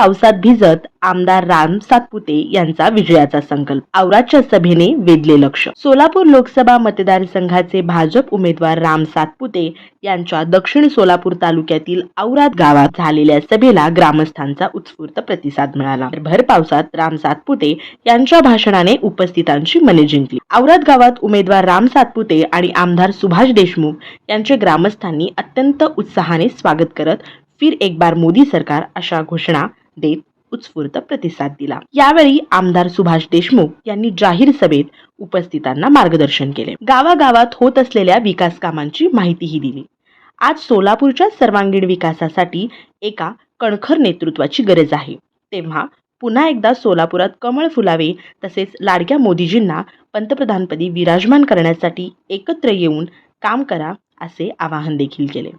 पावसात भिजत आमदार राम सातपुते यांचा विजयाचा संकल्प. औरादच्या सभेने वेधले लक्ष. सोलापूर लोकसभा मतदारसंघाचे भाजप उमेदवार राम सातपुते यांच्या दक्षिण सोलापूर तालुक्यातील औराद गावात झालेल्या सभेला ग्रामस्थांचा उत्स्फूर्त प्रतिसाद मिळाला. भर पावसात राम सातपुते यांच्या भाषणाने उपस्थितांची मने जिंकली. औराद गावात उमेदवार राम सातपुते आणि आमदार सुभाष देशमुख यांचे ग्रामस्थांनी अत्यंत उत्साहाने स्वागत करत फिर एक बार मोदी सरकार अशा घोषणा देत उत्स्फूर्त प्रतिसाद दिला. यावेळी आमदार सुभाष देशमुख यांनी जाहीर सभेत उपस्थितांना मार्गदर्शन केले. गावागावात होत असलेल्या विकास कामांची माहितीही दिली. आज सोलापूरच्या सर्वांगीण विकासासाठी एका कणखर नेतृत्वाची गरज आहे. तेव्हा पुन्हा एकदा सोलापुरात कमळ फुलावे, तसेच लाडक्या मोदीजींना पंतप्रधानपदी विराजमान करण्यासाठी एकत्र येऊन काम करा असे आवाहन देखील केले.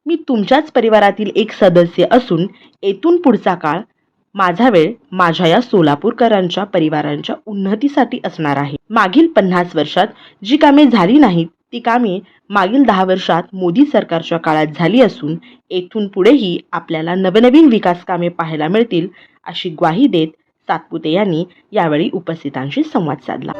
मी तुमच्याच परिवारातील एक सदस्य असून येथून पुढचा काळ माझा वेळ माझ्या या सोलापूरकरांच्या परिवारांच्या उन्नतीसाठी असणार आहे. मागील 50 वर्षात जी कामे झाली नाहीत ती कामे मागील 10 वर्षात मोदी सरकारच्या काळात झाली असून येथून पुढेही आपल्याला नवनवीन विकास कामे पाहायला मिळतील अशी ग्वाही देत सातपुते यांनी यावेळी उपस्थितांशी संवाद साधला.